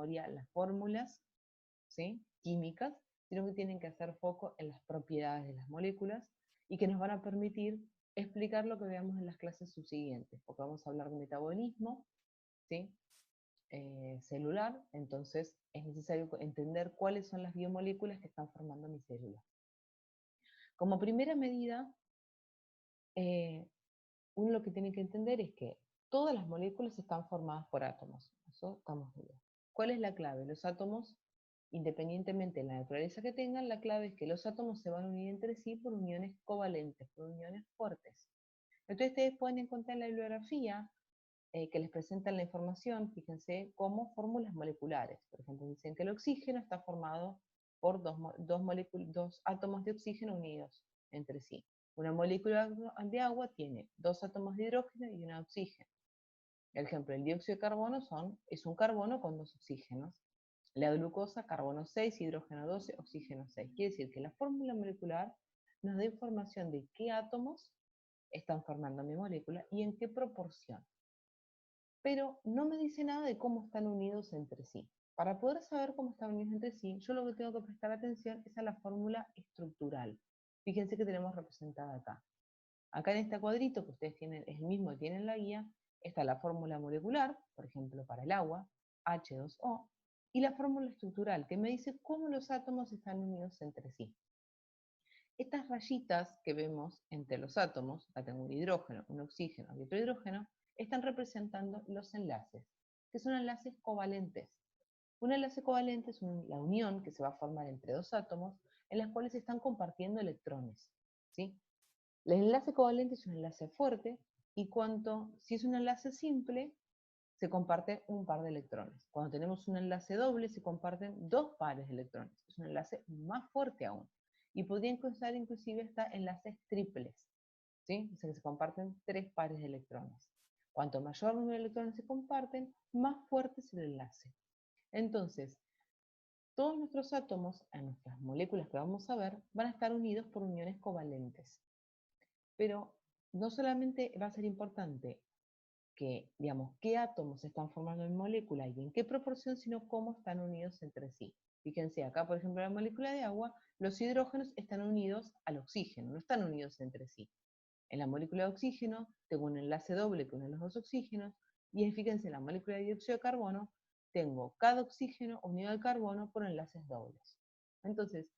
memoria las fórmulas, ¿sí?, químicas, sino que tienen que hacer foco en las propiedades de las moléculas y que nos van a permitir explicar lo que veamos en las clases subsiguientes, porque vamos a hablar de metabolismo, ¿sí?, celular. Entonces es necesario entender cuáles son las biomoléculas que están formando mi célula. Como primera medida, uno lo que tiene que entender es que todas las moléculas están formadas por átomos. Eso estamos bien. ¿Cuál es la clave? Los átomos, independientemente de la naturaleza que tengan, la clave es que los átomos se van a unir entre sí por uniones covalentes, por uniones fuertes. Entonces ustedes pueden encontrar en la bibliografía que les presentan la información, fíjense, como fórmulas moleculares. Por ejemplo, dicen que el oxígeno está formado por dos átomos de oxígeno unidos entre sí. Una molécula de agua tiene 2 átomos de hidrógeno y una de oxígeno. El ejemplo, el dióxido de carbono es un carbono con 2 oxígenos. La glucosa, carbono 6, hidrógeno 12, oxígeno 6. Quiere decir que la fórmula molecular nos da información de qué átomos están formando mi molécula y en qué proporción. Pero no me dice nada de cómo están unidos entre sí. Para poder saber cómo están unidos entre sí, yo lo que tengo que prestar atención es a la fórmula estructural. Fíjense que tenemos representada acá. Acá en este cuadrito que ustedes tienen, es el mismo que tienen en la guía, está la fórmula molecular, por ejemplo para el agua, H2O, y la fórmula estructural, que me dice cómo los átomos están unidos entre sí. Estas rayitas que vemos entre los átomos, acá tengo un hidrógeno, un oxígeno y otro hidrógeno, están representando los enlaces, que son enlaces covalentes. Un enlace covalente es la unión que se va a formar entre dos átomos en las cuales están compartiendo electrones, ¿sí? El enlace covalente es un enlace fuerte y si es un enlace simple, se comparte un par de electrones. Cuando tenemos un enlace doble, se comparten 2 pares de electrones. Es un enlace más fuerte aún. Y podrían constar inclusive hasta enlaces triples, ¿sí? O sea que se comparten 3 pares de electrones. Cuanto mayor número de electrones se comparten, más fuerte es el enlace. Entonces, todos nuestros átomos, en nuestras moléculas que vamos a ver, van a estar unidos por uniones covalentes. Pero no solamente va a ser importante que, digamos, qué átomos se están formando en molécula y en qué proporción, sino cómo están unidos entre sí. Fíjense, acá por ejemplo en la molécula de agua, los hidrógenos están unidos al oxígeno, no están unidos entre sí. En la molécula de oxígeno tengo un enlace doble que une los 2 oxígenos, y fíjense, en la molécula de dióxido de carbono tengo cada oxígeno unido al carbono por enlaces dobles. Entonces,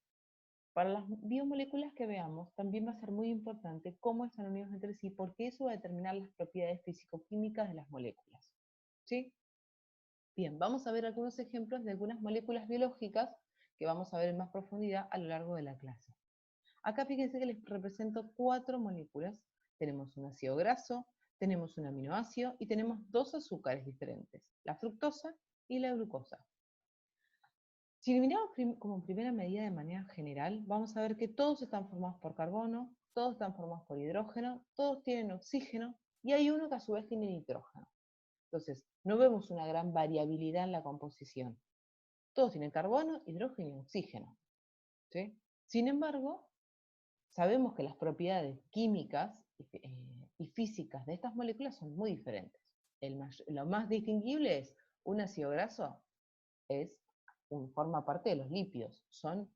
para las biomoléculas que veamos, también va a ser muy importante cómo están unidos entre sí, porque eso va a determinar las propiedades físico-químicas de las moléculas. ¿Sí? Bien, vamos a ver algunos ejemplos de algunas moléculas biológicas que vamos a ver en más profundidad a lo largo de la clase. Acá fíjense que les represento 4 moléculas. Tenemos un ácido graso, tenemos un aminoácido y tenemos 2 azúcares diferentes, la fructosa y la glucosa. Si lo miramos como primera medida de manera general, vamos a ver que todos están formados por carbono, todos están formados por hidrógeno, todos tienen oxígeno y hay uno que a su vez tiene nitrógeno. Entonces, no vemos una gran variabilidad en la composición. Todos tienen carbono, hidrógeno y oxígeno, ¿sí? Sin embargo, sabemos que las propiedades químicas y físicas de estas moléculas son muy diferentes. Lo más distinguible es un ácido graso, forma parte de los lípidos, son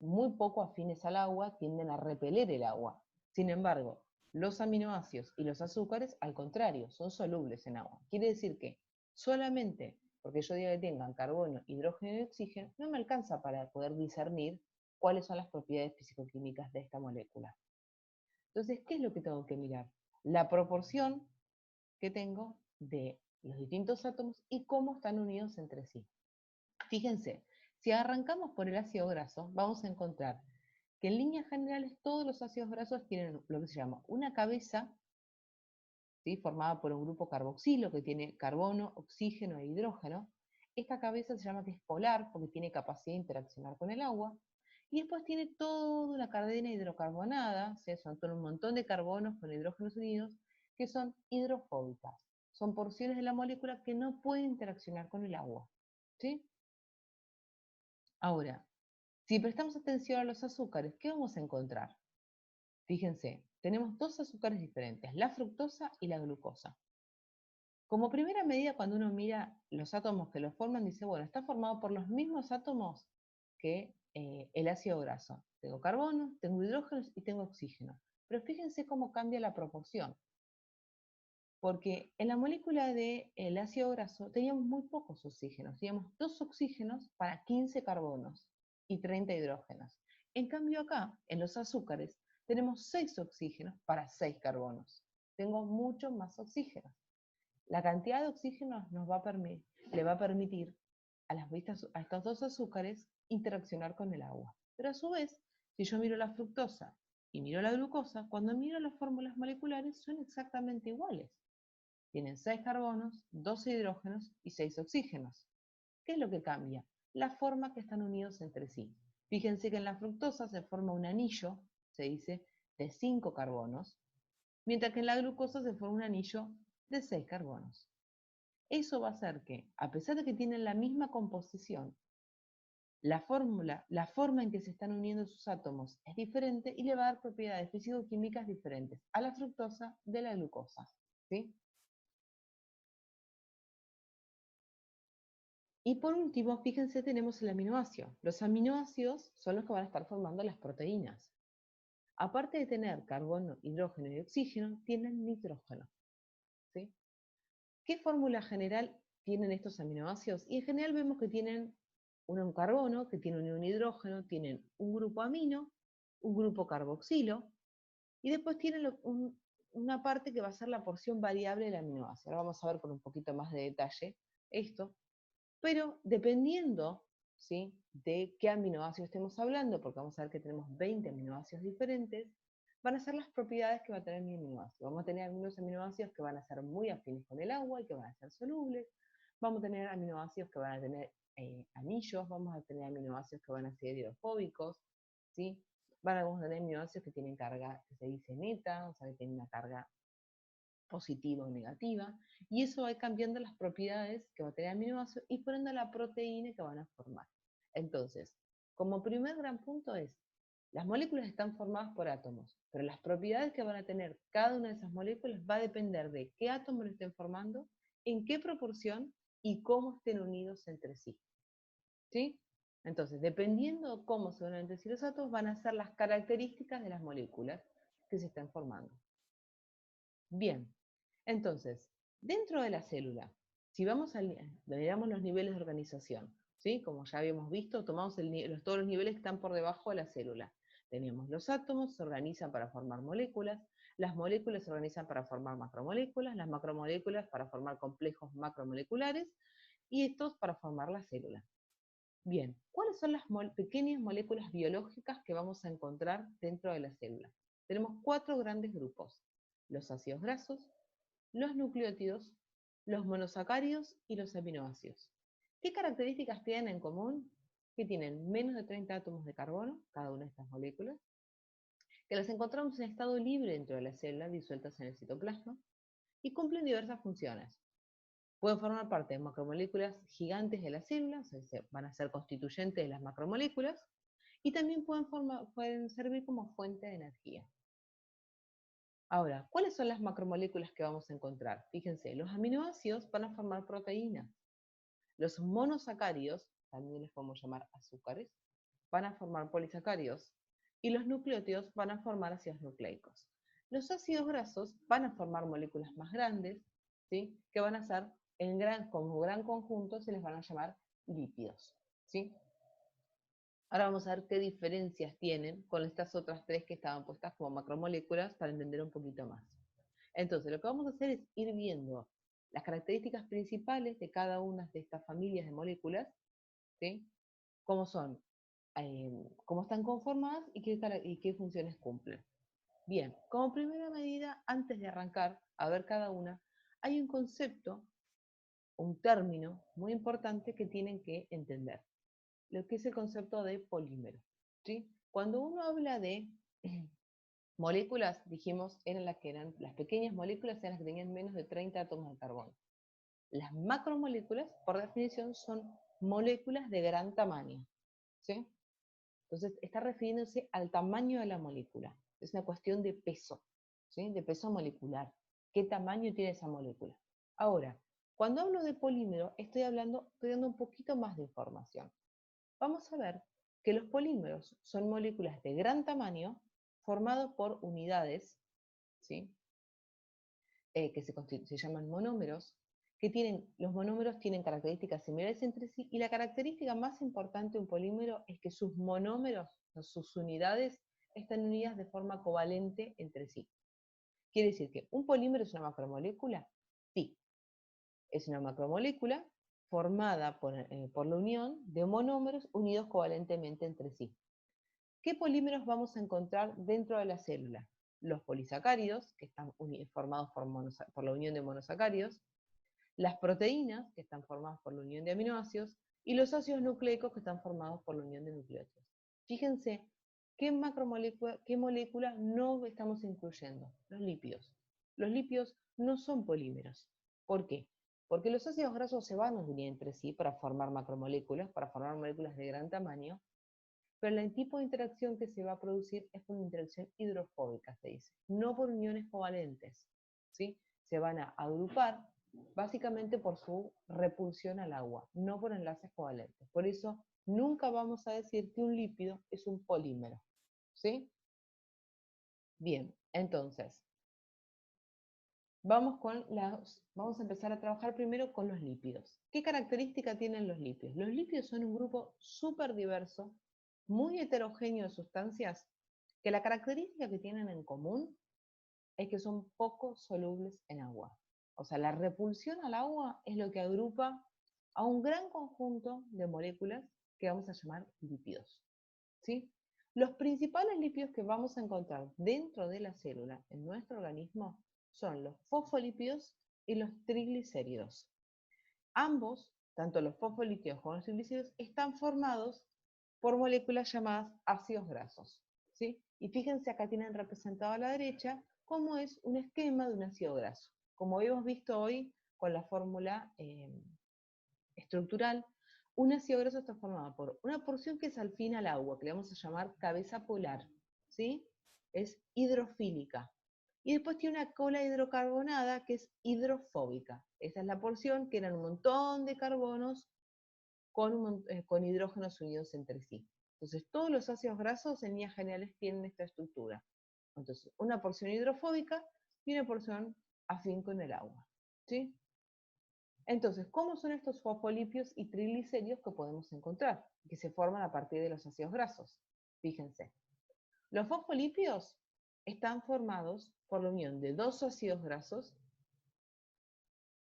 muy poco afines al agua, tienden a repeler el agua. Sin embargo, los aminoácidos y los azúcares, al contrario, son solubles en agua. Quiere decir que solamente porque yo diga que tengan carbono, hidrógeno y oxígeno, no me alcanza para poder discernir cuáles son las propiedades físico-químicas de esta molécula. Entonces, ¿qué es lo que tengo que mirar? La proporción que tengo de los distintos átomos y cómo están unidos entre sí. Fíjense, si arrancamos por el ácido graso, vamos a encontrar que en líneas generales todos los ácidos grasos tienen lo que se llama una cabeza, ¿sí?, formada por un grupo carboxilo que tiene carbono, oxígeno e hidrógeno. Esta cabeza se llama que es polar porque tiene capacidad de interaccionar con el agua. Y después tiene toda una cadena hidrocarbonada, ¿sí?, son un montón de carbonos con hidrógenos unidos, que son hidrofóbicas. Son porciones de la molécula que no pueden interaccionar con el agua, ¿sí? Ahora, si prestamos atención a los azúcares, ¿qué vamos a encontrar? Fíjense, tenemos 2 azúcares diferentes, la fructosa y la glucosa. Como primera medida, cuando uno mira los átomos que lo forman, dice, bueno, está formado por los mismos átomos que el ácido graso. Tengo carbono, tengo hidrógenos y tengo oxígeno. Pero fíjense cómo cambia la proporción. Porque en la molécula del ácido graso teníamos muy pocos oxígenos. Teníamos 2 oxígenos para 15 carbonos y 30 hidrógenos. En cambio acá, en los azúcares, tenemos 6 oxígenos para 6 carbonos. Tengo mucho más oxígenos. La cantidad de oxígeno le va a permitir a estos 2 azúcares interaccionar con el agua. Pero a su vez, si yo miro la fructosa y miro la glucosa, cuando miro las fórmulas moleculares son exactamente iguales. Tienen 6 carbonos, 12 hidrógenos y 6 oxígenos. ¿Qué es lo que cambia? La forma que están unidos entre sí. Fíjense que en la fructosa se forma un anillo, se dice, de 5 carbonos, mientras que en la glucosa se forma un anillo de 6 carbonos. Eso va a hacer que, a pesar de que tienen la misma composición, la forma en que se están uniendo sus átomos es diferente y le va a dar propiedades físico-químicas diferentes a la fructosa de la glucosa. ¿Sí? Y por último, fíjense, tenemos el aminoácido. Los aminoácidos son los que van a estar formando las proteínas. Aparte de tener carbono, hidrógeno y oxígeno, tienen nitrógeno. ¿Sí? ¿Qué fórmula general tienen estos aminoácidos? Y en general vemos que tienen un carbono, que tiene un hidrógeno, tienen un grupo amino, un grupo carboxilo, y después tienen una parte que va a ser la porción variable del aminoácido. Ahora vamos a ver con un poquito más de detalle esto. Pero dependiendo, ¿sí?, de qué aminoácido estemos hablando, porque vamos a ver que tenemos 20 aminoácidos diferentes, van a ser las propiedades que va a tener mi aminoácido. Vamos a tener algunos aminoácidos que van a ser muy afines con el agua y que van a ser solubles. Vamos a tener aminoácidos que van a tener anillos, vamos a tener aminoácidos que van a ser hidrofóbicos, ¿sí? Vamos a tener aminoácidos que tienen carga que se dice neta, o sea, que tienen una carga positiva o negativa, y eso va cambiando las propiedades que va a tener el aminoácido y por ende la proteína que van a formar. Entonces, como primer gran punto es, las moléculas están formadas por átomos, pero las propiedades que van a tener cada una de esas moléculas va a depender de qué átomos lo estén formando, en qué proporción y cómo estén unidos entre sí. ¿Sí? Entonces, dependiendo de cómo se unen entre sí los átomos, van a ser las características de las moléculas que se están formando. Bien, entonces, dentro de la célula, si miramos los niveles de organización, ¿sí? Como ya habíamos visto, tomamos todos los niveles que están por debajo de la célula. Teníamos los átomos, se organizan para formar moléculas, las moléculas se organizan para formar macromoléculas, las macromoléculas para formar complejos macromoleculares y estos para formar la célula. Bien, ¿cuáles son las pequeñas moléculas biológicas que vamos a encontrar dentro de la célula? Tenemos 4 grandes grupos: los ácidos grasos, los nucleótidos, los monosacáridos y los aminoácidos. ¿Qué características tienen en común? Que tienen menos de 30 átomos de carbono, cada una de estas moléculas, que las encontramos en estado libre dentro de la célula, disueltas en el citoplasma, y cumplen diversas funciones. Pueden formar parte de macromoléculas gigantes de la célula, o sea, van a ser constituyentes de las macromoléculas, y también pueden servir como fuente de energía. Ahora, ¿cuáles son las macromoléculas que vamos a encontrar? Fíjense, los aminoácidos van a formar proteínas. Los monosacáridos, también les podemos llamar azúcares, van a formar polisacáridos. Y los nucleótidos van a formar ácidos nucleicos. Los ácidos grasos van a formar moléculas más grandes, ¿sí?, que van a ser, como gran conjunto, se les van a llamar lípidos. ¿Sí? Ahora vamos a ver qué diferencias tienen con estas otras 3 que estaban puestas como macromoléculas para entender un poquito más. Entonces, lo que vamos a hacer es ir viendo las características principales de cada una de estas familias de moléculas, ¿sí?, cómo son, cómo están conformadas y qué funciones cumplen. Bien, como primera medida, antes de arrancar a ver cada una, hay un concepto, un término muy importante que tienen que entender, lo que es el concepto de polímero. ¿Sí? Cuando uno habla de moléculas, dijimos, las pequeñas moléculas eran las que tenían menos de 30 átomos de carbono. Las macromoléculas, por definición, son moléculas de gran tamaño. ¿Sí? Entonces, está refiriéndose al tamaño de la molécula. Es una cuestión de peso, ¿sí?, de peso molecular. ¿Qué tamaño tiene esa molécula? Ahora, cuando hablo de polímero, estoy dando un poquito más de información. Vamos a ver que los polímeros son moléculas de gran tamaño formadas por unidades, ¿sí? Que se llaman monómeros, los monómeros tienen características similares entre sí, y la característica más importante de un polímero es que sus monómeros, sus unidades, están unidas de forma covalente entre sí. ¿Quiere decir que un polímero es una macromolécula? Sí, es una macromolécula formada por la unión de monómeros unidos covalentemente entre sí. ¿Qué polímeros vamos a encontrar dentro de la célula? Los polisacáridos, que están formados por la unión de monosacáridos, las proteínas, que están formadas por la unión de aminoácidos, y los ácidos nucleicos, que están formados por la unión de nucleótidos. Fíjense qué molécula no estamos incluyendo: los lípidos. Los lípidos no son polímeros. ¿Por qué? Porque los ácidos grasos se van a unir entre sí para formar macromoléculas, para formar moléculas de gran tamaño, pero el tipo de interacción que se va a producir es por una interacción hidrofóbica, se dice, no por uniones covalentes, ¿sí? Se van a agrupar básicamente por su repulsión al agua, no por enlaces covalentes. Por eso nunca vamos a decir que un lípido es un polímero, ¿sí? Bien, entonces, vamos a empezar a trabajar primero con los lípidos. ¿Qué característica tienen los lípidos? Los lípidos son un grupo súper diverso, muy heterogéneo de sustancias, que la característica que tienen en común es que son poco solubles en agua. O sea, la repulsión al agua es lo que agrupa a un gran conjunto de moléculas que vamos a llamar lípidos, ¿sí? Los principales lípidos que vamos a encontrar dentro de la célula, en nuestro organismo, son los fosfolípidos y los triglicéridos. Ambos, tanto los fosfolípidos como los triglicéridos, están formados por moléculas llamadas ácidos grasos, ¿sí? Y fíjense, acá tienen representado a la derecha cómo es un esquema de un ácido graso. Como hemos visto hoy con la fórmula estructural, un ácido graso está formado por una porción que es afín al agua, que le vamos a llamar cabeza polar, ¿sí? Es hidrofílica. Y después tiene una cola hidrocarbonada que es hidrofóbica. Esa es la porción que eran un montón de carbonos con hidrógenos unidos entre sí. Entonces, todos los ácidos grasos en líneas generales tienen esta estructura. Entonces, una porción hidrofóbica y una porción afín con el agua, ¿sí? Entonces, ¿cómo son estos fosfolípidos y triglicéridos que podemos encontrar, que se forman a partir de los ácidos grasos? Fíjense, los fosfolípidos están formados por la unión de dos ácidos grasos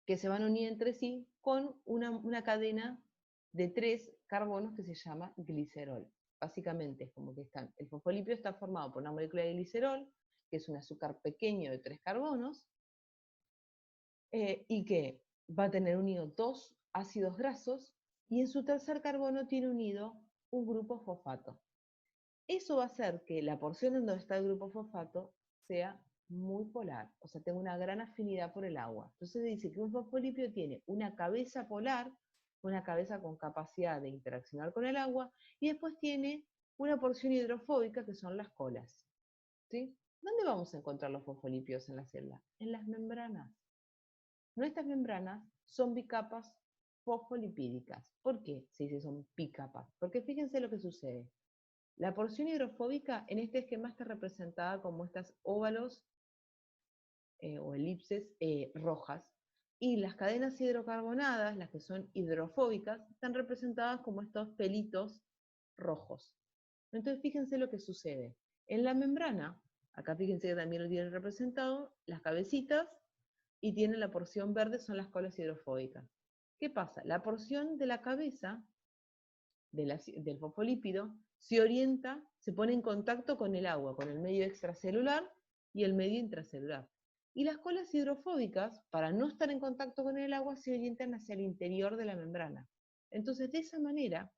que se van a unir entre sí con una cadena de 3 carbonos que se llama glicerol. Básicamente es como que el fosfolípido está formado por una molécula de glicerol, que es un azúcar pequeño de 3 carbonos, y que va a tener unido dos ácidos grasos, y en su tercer carbono tiene unido un grupo fosfato. Eso va a hacer que la porción en donde está el grupo fosfato sea muy polar, o sea, tenga una gran afinidad por el agua. Entonces dice que un fosfolípido tiene una cabeza polar, una cabeza con capacidad de interaccionar con el agua, y después tiene una porción hidrofóbica, que son las colas, ¿sí? ¿Dónde vamos a encontrar los fosfolípidos en la célula? En las membranas. Nuestras membranas son bicapas fosfolipídicas. ¿Por qué se dice son bicapas? Porque fíjense lo que sucede. La porción hidrofóbica en este esquema está representada como estas óvalos o elipses rojas, y las cadenas hidrocarbonadas, las que son hidrofóbicas, están representadas como estos pelitos rojos. Entonces fíjense lo que sucede. En la membrana, acá fíjense que también lo tienen representado, las cabecitas, y tiene la porción verde, son las colas hidrofóbicas. ¿Qué pasa? La porción de la cabeza del fosfolípido se orienta, se pone en contacto con el agua, con el medio extracelular y el medio intracelular. Y las colas hidrofóbicas, para no estar en contacto con el agua, se orientan hacia el interior de la membrana. Entonces, de esa manera,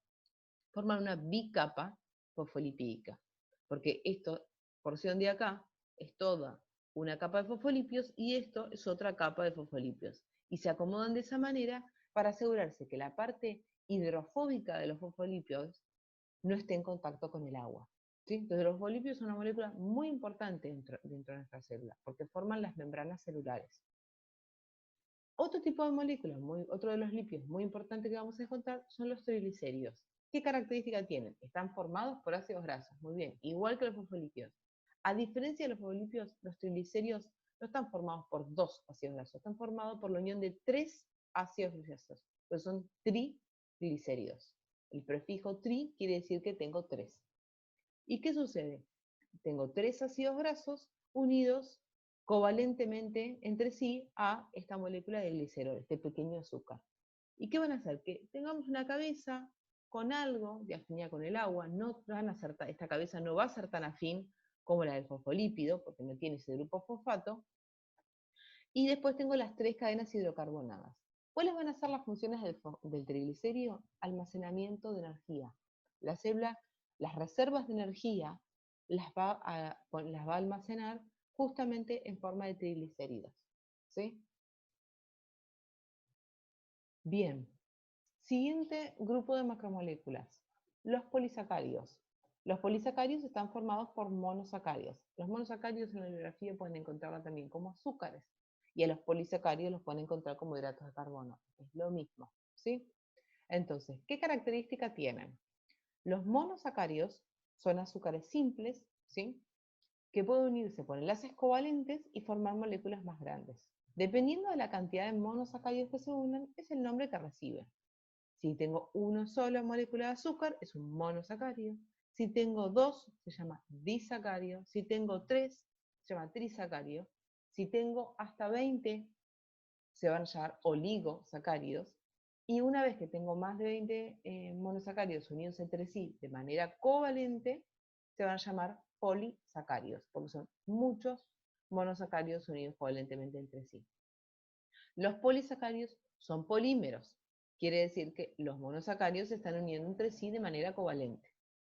forman una bicapa fosfolipídica, porque esta porción de acá es toda una capa de fosfolípidos y esto es otra capa de fosfolípidos. Y se acomodan de esa manera para asegurarse que la parte hidrofóbica de los fosfolípidos no esté en contacto con el agua, ¿sí? Entonces los fosfolípidos son una molécula muy importante dentro de nuestra célula, porque forman las membranas celulares. Otro tipo de moléculas, otro de los lípidos muy importante que vamos a encontrar son los triglicéridos. ¿Qué característica tienen? Están formados por ácidos grasos, muy bien, igual que los fosfolípidos. A diferencia de los fosfolípidos, los triglicéridos no están formados por dos ácidos grasos, están formados por la unión de tres ácidos grasos, que son triglicéridos. El prefijo tri quiere decir que tengo tres. ¿Y qué sucede? Tengo tres ácidos grasos unidos covalentemente entre sí a esta molécula de glicerol, este pequeño azúcar. ¿Y qué van a hacer? Que tengamos una cabeza con algo de afinidad con el agua, esta cabeza no va a ser tan afín como la del fosfolípido, porque no tiene ese grupo fosfato, y después tengo las tres cadenas hidrocarbonadas. ¿Cuáles van a ser las funciones del triglicérido? Almacenamiento de energía. La célula, las reservas de energía las va a almacenar justamente en forma de triglicéridos. ¿Sí? Bien. Siguiente grupo de macromoléculas, los polisacáridos. Los polisacáridos están formados por monosacáridos. Los monosacáridos en la bibliografía pueden encontrarla también como azúcares, y a los polisacáridos los pueden encontrar como hidratos de carbono. Es lo mismo, ¿sí? Entonces, ¿qué característica tienen? Los monosacáridos son azúcares simples, ¿sí? Que pueden unirse por enlaces covalentes y formar moléculas más grandes. Dependiendo de la cantidad de monosacáridos que se unan, es el nombre que reciben. Si tengo una sola molécula de azúcar, es un monosacárido. Si tengo dos, se llama disacárido. Si tengo tres, se llama trisacárido. Si tengo hasta 20, se van a llamar oligosacáridos. Y una vez que tengo más de 20 monosacáridos unidos entre sí de manera covalente, se van a llamar polisacáridos, porque son muchos monosacáridos unidos covalentemente entre sí. Los polisacáridos son polímeros, quiere decir que los monosacáridos se están uniendo entre sí de manera covalente.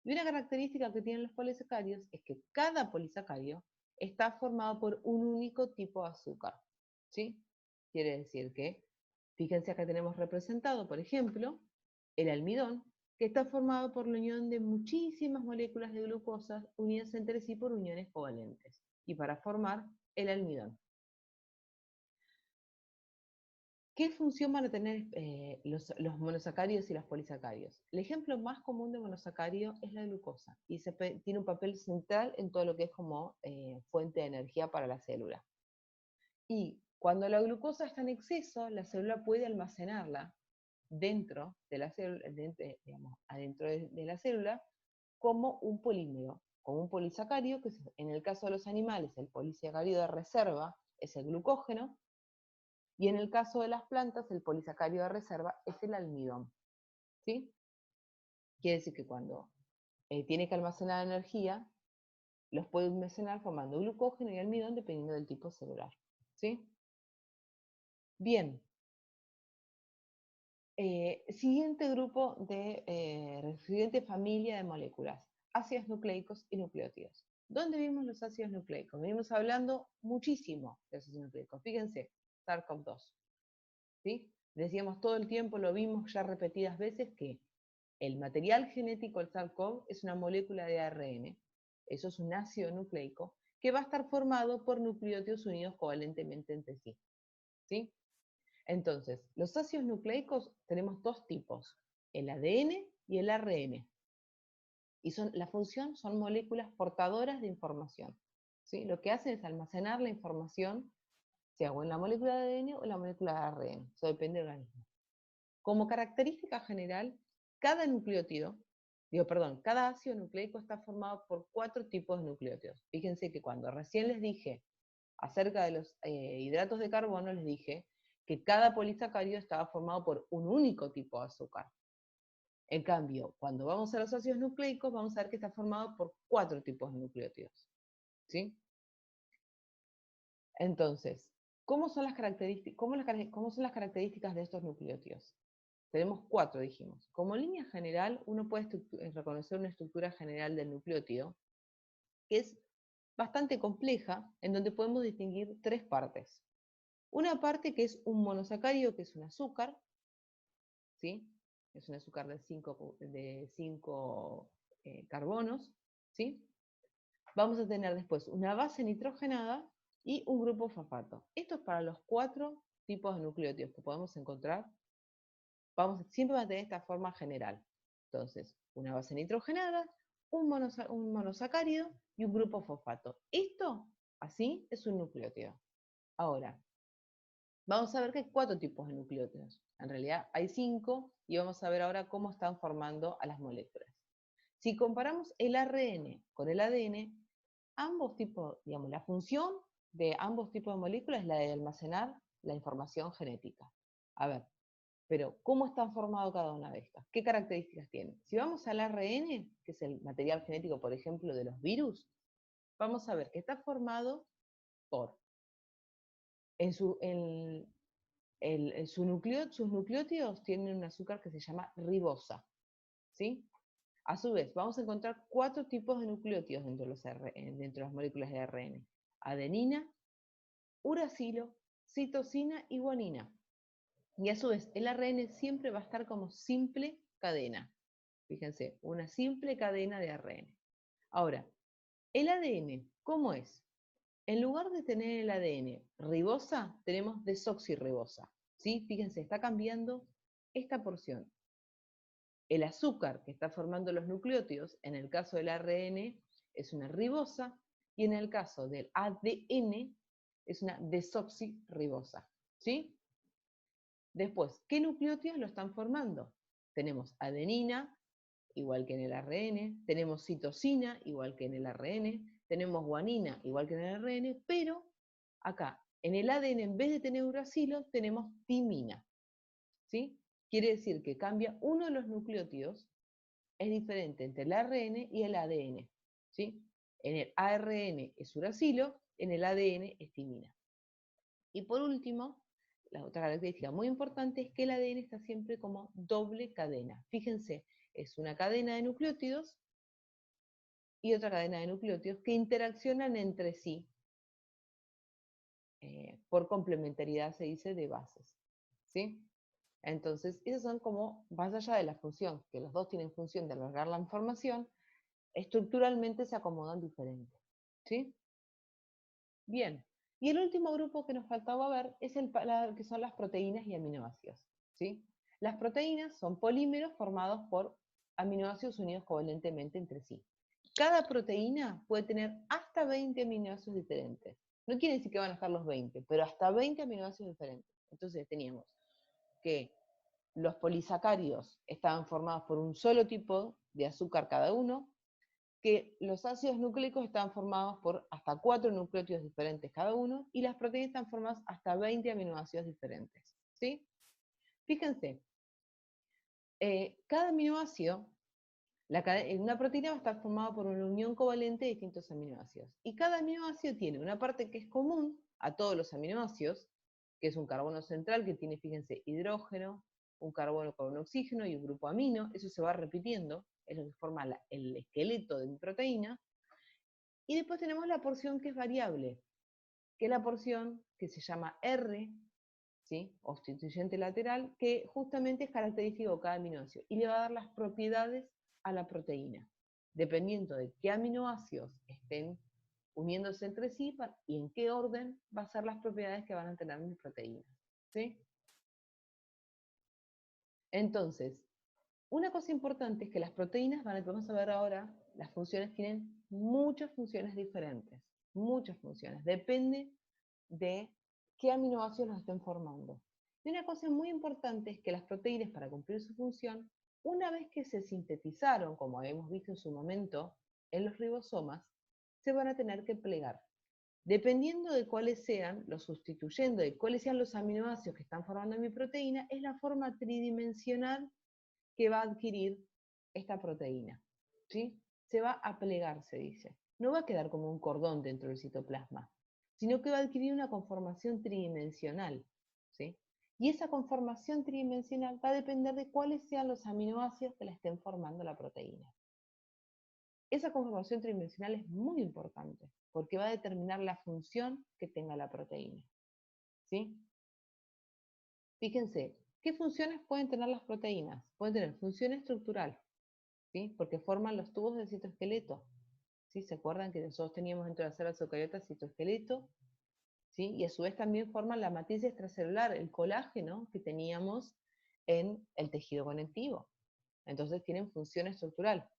Y una característica que tienen los polisacáridos es que cada polisacárido está formado por un único tipo de azúcar. ¿Sí? Quiere decir que, fíjense acá tenemos representado, por ejemplo, el almidón, que está formado por la unión de muchísimas moléculas de glucosa unidas entre sí por uniones covalentes, y para formar el almidón. ¿Qué función van a tener los monosacáridos y los polisacáridos? El ejemplo más común de monosacárido es la glucosa, y tiene un papel central en todo lo que es como fuente de energía para la célula. Y cuando la glucosa está en exceso, la célula puede almacenarla dentro de la célula, adentro de la célula, como un polímero, como un polisacárido, que en el caso de los animales, el polisacárido de reserva es el glucógeno, y en el caso de las plantas, el polisacárido de reserva es el almidón. ¿Sí? Quiere decir que cuando tiene que almacenar energía, los puede almacenar formando glucógeno y almidón dependiendo del tipo celular. ¿Sí? Bien. Siguiente grupo siguiente familia de moléculas, ácidos nucleicos y nucleótidos. ¿Dónde vimos los ácidos nucleicos? Venimos hablando muchísimo de ácidos nucleicos. Fíjense, SARS-CoV-2. ¿Sí? Decíamos todo el tiempo, lo vimos ya repetidas veces, que el material genético del SARS-CoV es una molécula de ARN. Eso es un ácido nucleico que va a estar formado por nucleótidos unidos covalentemente entre sí. ¿Sí? Entonces, los ácidos nucleicos tenemos dos tipos, el ADN y el ARN. Y la función son moléculas portadoras de información. ¿Sí? Lo que hacen es almacenar la información, sea o en la molécula de ADN o en la molécula de ARN. Eso depende del organismo. Como característica general, cada cada ácido nucleico está formado por 4 tipos de nucleótidos. Fíjense que cuando recién les dije acerca de los hidratos de carbono, les dije que cada polisacárido estaba formado por un único tipo de azúcar. En cambio, cuando vamos a los ácidos nucleicos, vamos a ver que está formado por 4 tipos de nucleótidos. ¿Sí? Entonces, ¿cómo son las características de estos nucleótidos? Tenemos 4, dijimos. Como línea general, uno puede reconocer una estructura general del nucleótido, que es bastante compleja, en donde podemos distinguir 3 partes. Una parte que es un monosacárido, que es un azúcar, ¿sí? Es un azúcar de 5 carbonos, ¿sí? Vamos a tener después una base nitrogenada y un grupo fosfato. Esto es para los 4 tipos de nucleótidos que podemos encontrar, siempre va a tener esta forma general. Entonces, una base nitrogenada, un monosacárido y un grupo fosfato. Esto, así, es un nucleótido. Ahora, vamos a ver que hay 4 tipos de nucleótidos. En realidad hay 5 y vamos a ver ahora cómo están formando a las moléculas. Si comparamos el ARN con el ADN, ambos tipos, digamos, la función de ambos tipos de moléculas es la de almacenar la información genética. A ver, pero ¿cómo están formados cada una de estas? ¿Qué características tienen? Si vamos al ARN, que es el material genético, por ejemplo, de los virus, vamos a ver que está formado por, sus nucleótidos tienen un azúcar que se llama ribosa, ¿sí? A su vez, vamos a encontrar 4 tipos de nucleótidos dentro de las moléculas de ARN. Adenina, uracilo, citosina y guanina. Y a su vez, el ARN siempre va a estar como simple cadena. Fíjense, una simple cadena de ARN. Ahora, el ADN, ¿cómo es? En lugar de tener el ADN ribosa, tenemos desoxirribosa. ¿Sí? Fíjense, está cambiando esta porción. El azúcar que está formando los nucleótidos, en el caso del ARN, es una ribosa, y en el caso del ADN, es una desoxirribosa. ¿Sí? Después, ¿qué nucleótidos lo están formando? Tenemos adenina, igual que en el ARN, tenemos citosina, igual que en el ARN, tenemos guanina, igual que en el ARN, pero acá, en el ADN, en vez de tener uracilo, tenemos timina. ¿Sí? Quiere decir que cambia uno de los nucleótidos, es diferente entre el ARN y el ADN. ¿Sí? En el ARN es uracilo, en el ADN es timina. Y por último, la otra característica muy importante es que el ADN está siempre como doble cadena. Fíjense, es una cadena de nucleótidos y otra cadena de nucleótidos que interaccionan entre sí por complementariedad, se dice, de bases. ¿Sí? Entonces, esas son como, más allá de la función, que los dos tienen función de alargar la información, estructuralmente se acomodan diferente. ¿Sí? Bien. Y el último grupo que nos faltaba ver es que son las proteínas y aminoácidos. ¿Sí? Las proteínas son polímeros formados por aminoácidos unidos covalentemente entre sí. Cada proteína puede tener hasta 20 aminoácidos diferentes. No quiere decir que van a estar los 20, pero hasta 20 aminoácidos diferentes. Entonces teníamos que los polisacáridos estaban formados por un solo tipo de azúcar cada uno, que los ácidos nucleicos están formados por hasta 4 nucleótidos diferentes cada uno, y las proteínas están formadas hasta 20 aminoácidos diferentes. ¿Sí? Fíjense, cada aminoácido, una proteína va a estar formada por una unión covalente de distintos aminoácidos. Y cada aminoácido tiene una parte que es común a todos los aminoácidos, que es un carbono central que tiene, fíjense, hidrógeno, un carbono con un oxígeno y un grupo amino. Eso se va repitiendo, es lo que forma el esqueleto de mi proteína. Y después tenemos la porción que es variable, que es la porción que se llama R, ¿sí? O sustituyente lateral, que justamente es característico de cada aminoácido y le va a dar las propiedades a la proteína, dependiendo de qué aminoácidos estén uniéndose entre sí y en qué orden va a ser las propiedades que van a tener mis proteínas. ¿Sí? Entonces, una cosa importante es que las proteínas, vamos a ver ahora, las funciones tienen muchas funciones diferentes, muchas funciones, depende de qué aminoácidos los estén formando. Y una cosa muy importante es que las proteínas, para cumplir su función, una vez que se sintetizaron, como habíamos visto en su momento, en los ribosomas, se van a tener que plegar. Dependiendo de cuáles sean, sustituyendo de cuáles sean los aminoácidos que están formando mi proteína, es la forma tridimensional que va a adquirir esta proteína. ¿Sí? Se va a plegar, se dice. No va a quedar como un cordón dentro del citoplasma, sino que va a adquirir una conformación tridimensional. ¿Sí? Y esa conformación tridimensional va a depender de cuáles sean los aminoácidos que la estén formando la proteína. Esa conformación tridimensional es muy importante, porque va a determinar la función que tenga la proteína. ¿Sí? Fíjense, ¿qué funciones pueden tener las proteínas? Pueden tener función estructural, ¿sí? Porque forman los tubos del citoesqueleto. ¿Sí? ¿Se acuerdan que nosotros teníamos dentro de las células eucariotas citoesqueleto, ¿sí? Y a su vez también forman la matriz extracelular, el colágeno que teníamos en el tejido conectivo. Entonces tienen función estructural.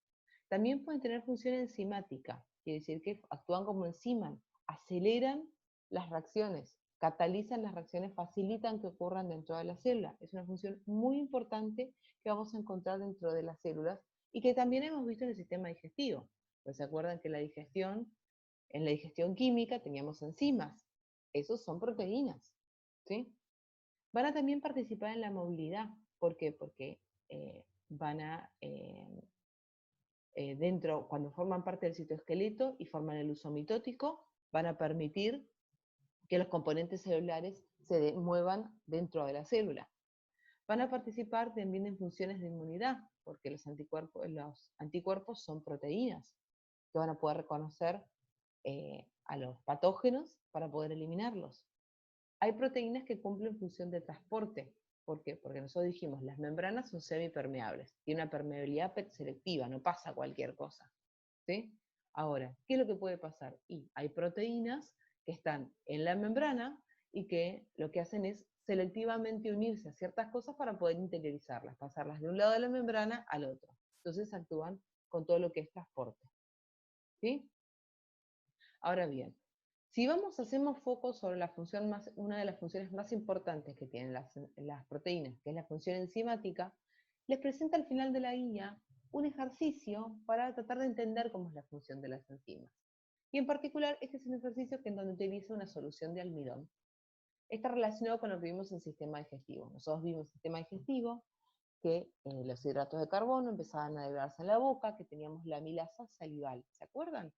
También pueden tener función enzimática, quiere decir que actúan como enzimas, aceleran las reacciones, catalizan las reacciones, facilitan que ocurran dentro de la célula. Es una función muy importante que vamos a encontrar dentro de las células y que también hemos visto en el sistema digestivo. Pues se acuerdan que en la digestión química teníamos enzimas. Esos son proteínas, ¿sí? Van a también participar en la movilidad. ¿Por qué? Porque van a dentro, cuando forman parte del citoesqueleto y forman el uso mitótico, van a permitir que los componentes celulares se muevan dentro de la célula. Van a participar también en funciones de inmunidad, porque los anticuerpos son proteínas que van a poder reconocer a los patógenos para poder eliminarlos. Hay proteínas que cumplen función de transporte. ¿Por qué? Porque nosotros dijimos, las membranas son semipermeables, tiene una permeabilidad selectiva, no pasa cualquier cosa. ¿Sí? Ahora, ¿qué es lo que puede pasar? Y hay proteínas que están en la membrana y que lo que hacen es selectivamente unirse a ciertas cosas para poder interiorizarlas, pasarlas de un lado de la membrana al otro. Entonces actúan con todo lo que es transporte. ¿Sí? Ahora bien, si hacemos foco sobre una de las funciones más importantes que tienen las proteínas, que es la función enzimática, les presento al final de la guía un ejercicio para tratar de entender cómo es la función de las enzimas. Y en particular, este es un ejercicio en donde utilizo una solución de almidón. Está relacionado con lo que vimos en el sistema digestivo. Nosotros vimos en el sistema digestivo que los hidratos de carbono empezaban a degradarse en la boca, que teníamos la amilasa salival. ¿Se acuerdan?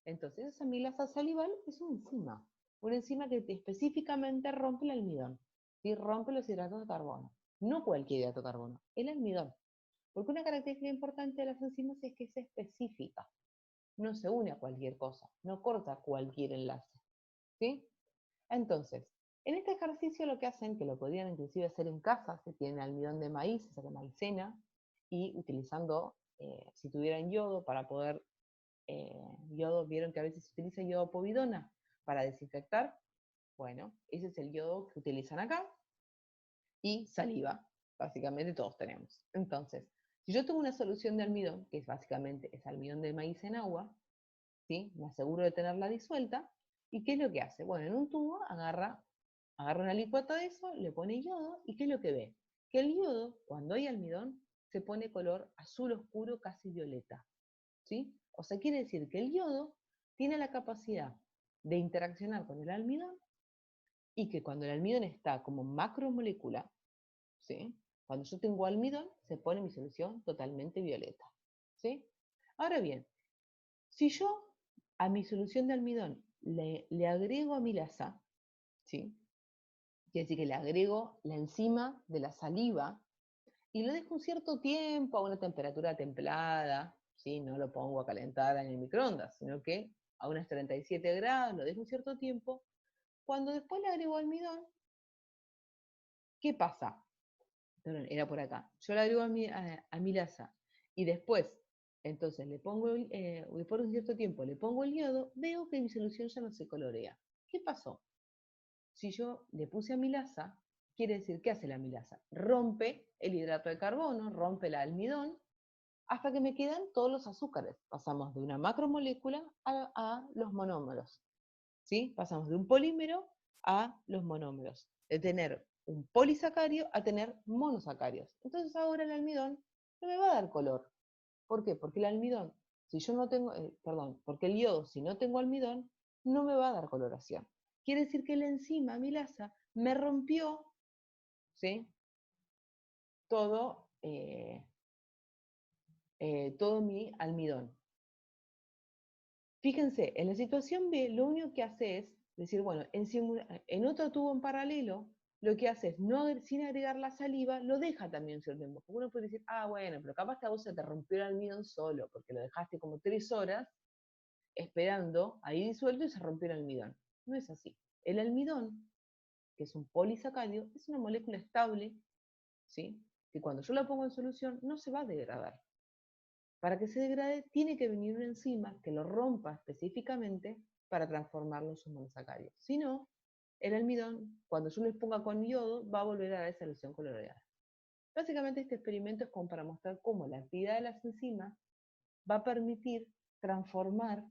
Entonces, esa amilasa salival es una enzima que específicamente rompe el almidón, ¿sí? Rompe los hidratos de carbono. No cualquier hidrato de carbono, el almidón. Porque una característica importante de las enzimas es que es específica. No se une a cualquier cosa, no corta cualquier enlace. ¿Sí? Entonces, en este ejercicio lo que hacen, que lo podrían inclusive hacer en casa, si tienen almidón de maíz, o sea, de maicena, y utilizando, si tuvieran yodo, para poder yodo, vieron que a veces se utiliza yodo povidona para desinfectar. Bueno, ese es el yodo que utilizan acá. Y saliva, básicamente todos tenemos. Entonces, si yo tengo una solución de almidón, que es básicamente es almidón de maíz en agua, ¿sí? Me aseguro de tenerla disuelta. ¿Y qué es lo que hace? Bueno, en un tubo agarra una licuata de eso, le pone yodo, ¿y qué es lo que ve? Que el yodo, cuando hay almidón, se pone color azul oscuro, casi violeta. ¿Sí? O sea, quiere decir que el yodo tiene la capacidad de interaccionar con el almidón y que cuando el almidón está como macromolécula, ¿sí? Cuando yo tengo almidón, se pone mi solución totalmente violeta. ¿Sí? Ahora bien, si yo a mi solución de almidón le agrego amilasa, ¿sí? Quiere decir que le agrego la enzima de la saliva y lo dejo un cierto tiempo a una temperatura templada, ¿sí? No lo pongo a calentar en el microondas, sino que a unos 37 grados, lo dejo un cierto tiempo. Cuando después le agrego almidón, ¿qué pasa? Perdón, era por acá. Yo le agrego amilasa y después, entonces le pongo, después de un cierto tiempo, le pongo el yodo, veo que mi solución ya no se colorea. ¿Qué pasó? Si yo le puse amilasa, quiere decir, ¿qué hace la amilasa? Rompe el hidrato de carbono, rompe el almidón, hasta que me quedan todos los azúcares. Pasamos de una macromolécula a los monómeros. ¿Sí? Pasamos de un polímero a los monómeros. De tener un polisacario a tener monosacarios. Entonces ahora el almidón no me va a dar color. ¿Por qué? Porque el almidón, si yo no tengo, porque el yodo, si no tengo almidón, no me va a dar coloración. Quiere decir que la enzima amilasa me rompió, ¿sí? todo, todo mi almidón. Fíjense, en la situación B, lo único que hace es decir, bueno, en otro tubo en paralelo, lo que hace es, sin agregar la saliva, lo deja también un cierto tiempo. Uno puede decir, ah, bueno, pero capaz que a vos se te rompió el almidón solo, porque lo dejaste como 3 horas esperando ahí disuelto y se rompió el almidón. No es así. El almidón, que es un polisacario, es una molécula estable, ¿sí? Que cuando yo la pongo en solución no se va a degradar. Para que se degrade, tiene que venir una enzima que lo rompa específicamente para transformarlo en un monosacárido. Si no, el almidón, cuando yo les ponga con yodo, va a volver a dar esa solución coloreada. Básicamente este experimento es como para mostrar cómo la actividad de las enzimas va a permitir transformar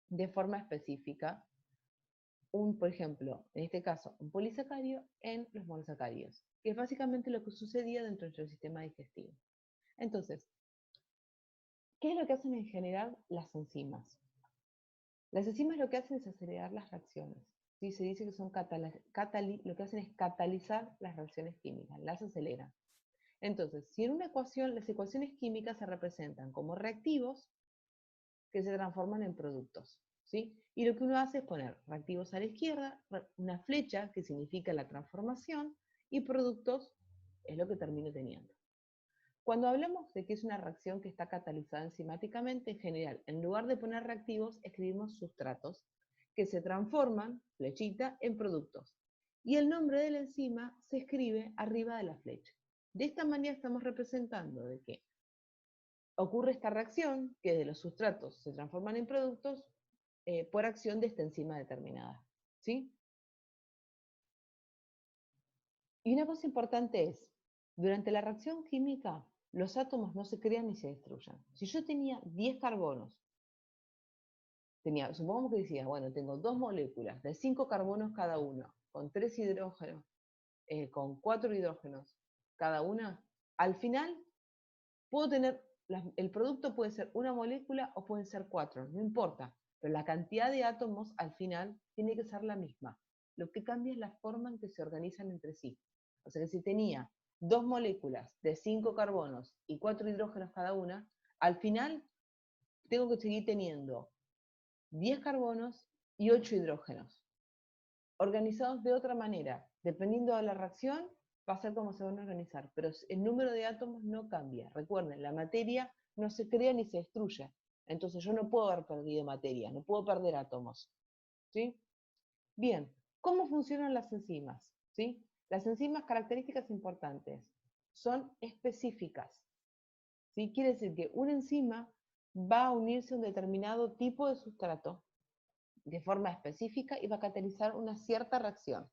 de forma específica por ejemplo, en este caso, un polisacario en los monosacáridos, que es básicamente lo que sucedía dentro de nuestro sistema digestivo. Entonces, ¿qué es lo que hacen en general las enzimas? Las enzimas lo que hacen es acelerar las reacciones. ¿Sí? Se dice que son lo que hacen es catalizar las reacciones químicas, las aceleran. Entonces, si en una ecuación, las ecuaciones químicas se representan como reactivos que se transforman en productos. ¿Sí? Y lo que uno hace es poner reactivos a la izquierda, una flecha que significa la transformación, y productos es lo que termino teniendo. Cuando hablamos de que es una reacción que está catalizada enzimáticamente, en general, en lugar de poner reactivos, escribimos sustratos que se transforman, flechita, en productos. Y el nombre de la enzima se escribe arriba de la flecha. De esta manera estamos representando de que ocurre esta reacción, que de los sustratos se transforman en productos por acción de esta enzima determinada. ¿Sí? Y una cosa importante es, durante la reacción química, los átomos no se crean ni se destruyen. Si yo tenía 10 carbonos, supongamos que decía, bueno, tengo 2 moléculas de 5 carbonos cada uno, con 3 hidrógenos, con 4 hidrógenos cada una, al final puedo tener, el producto puede ser una molécula o pueden ser 4, no importa, pero la cantidad de átomos al final tiene que ser la misma. Lo que cambia es la forma en que se organizan entre sí. O sea que si tenía 2 moléculas de 5 carbonos y 4 hidrógenos cada una, al final tengo que seguir teniendo 10 carbonos y 8 hidrógenos, organizados de otra manera. Dependiendo de la reacción, va a ser como se van a organizar, pero el número de átomos no cambia. Recuerden, la materia no se crea ni se destruye. Entonces yo no puedo haber perdido materia, no puedo perder átomos. ¿Sí? Bien, ¿cómo funcionan las enzimas? ¿Sí? Las enzimas, características importantes, son específicas. ¿Sí? Quiere decir que una enzima va a unirse a un determinado tipo de sustrato de forma específica y va a catalizar una cierta reacción.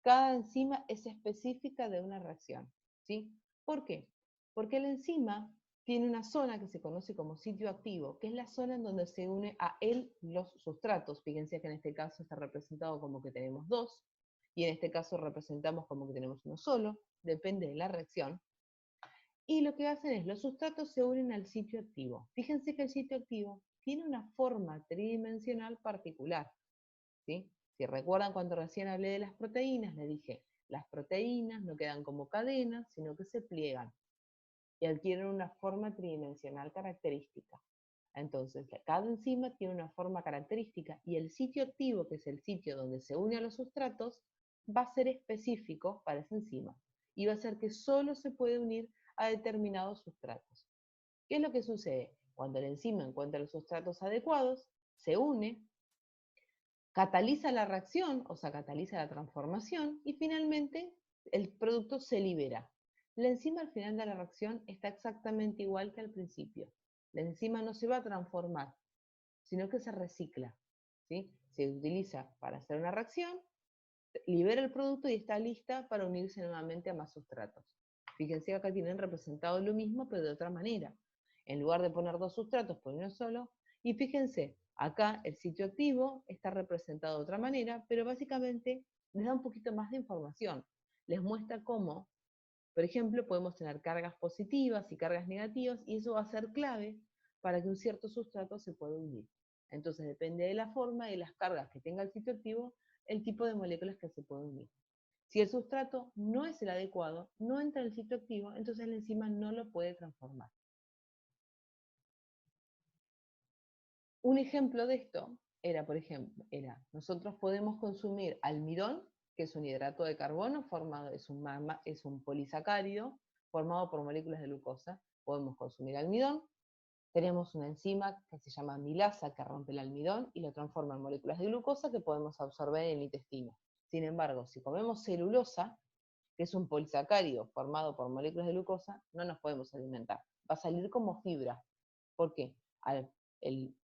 Cada enzima es específica de una reacción. ¿Sí? ¿Por qué? Porque la enzima tiene una zona que se conoce como sitio activo, que es la zona en donde se une a él los sustratos. Fíjense que en este caso está representado como que tenemos 2, y en este caso representamos como que tenemos uno solo, depende de la reacción. Y lo que hacen es, los sustratos se unen al sitio activo. Fíjense que el sitio activo tiene una forma tridimensional particular. ¿Sí? Si recuerdan cuando recién hablé de las proteínas, les dije, las proteínas no quedan como cadenas, sino que se pliegan y adquieren una forma tridimensional característica. Entonces, cada enzima tiene una forma característica y el sitio activo, que es el sitio donde se une a los sustratos, va a ser específico para esa enzima y va a ser que solo se puede unir a determinados sustratos. ¿Qué es lo que sucede? Cuando la enzima encuentra los sustratos adecuados, se une, cataliza la reacción, o sea, cataliza la transformación, y finalmente el producto se libera. La enzima al final de la reacción está exactamente igual que al principio. La enzima no se va a transformar, sino que se recicla. ¿Sí? Se utiliza para hacer una reacción, libera el producto y está lista para unirse nuevamente a más sustratos. Fíjense que acá tienen representado lo mismo, pero de otra manera. En lugar de poner 2 sustratos, pone uno solo. Y fíjense, acá el sitio activo está representado de otra manera, pero básicamente les da un poquito más de información. Les muestra cómo, por ejemplo, podemos tener cargas positivas y cargas negativas, y eso va a ser clave para que un cierto sustrato se pueda unir. Entonces, depende de la forma y las cargas que tenga el sitio activo, el tipo de moléculas que se pueden unir. Si el sustrato no es el adecuado, no entra en el sitio activo, entonces la enzima no lo puede transformar. Un ejemplo de esto era, por ejemplo, nosotros podemos consumir almidón, que es un hidrato de carbono, es un polisacárido formado por moléculas de glucosa. Podemos consumir almidón, tenemos una enzima que se llama amilasa que rompe el almidón y lo transforma en moléculas de glucosa que podemos absorber en el intestino. Sin embargo, si comemos celulosa, que es un polisacárido formado por moléculas de glucosa, no nos podemos alimentar. Va a salir como fibra. ¿Por qué?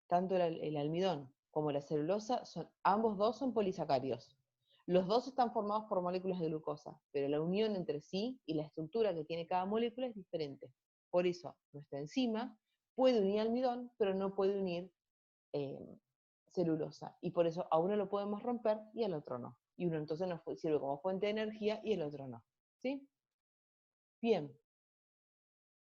Tanto el almidón como la celulosa, ambos dos son polisacáridos. Los dos están formados por moléculas de glucosa, pero la unión entre sí y la estructura que tiene cada molécula es diferente. Por eso, nuestra enzima puede unir almidón, pero no puede unir celulosa. Y por eso a uno lo podemos romper y al otro no. Y uno entonces nos sirve como fuente de energía y el otro no. ¿Sí? Bien,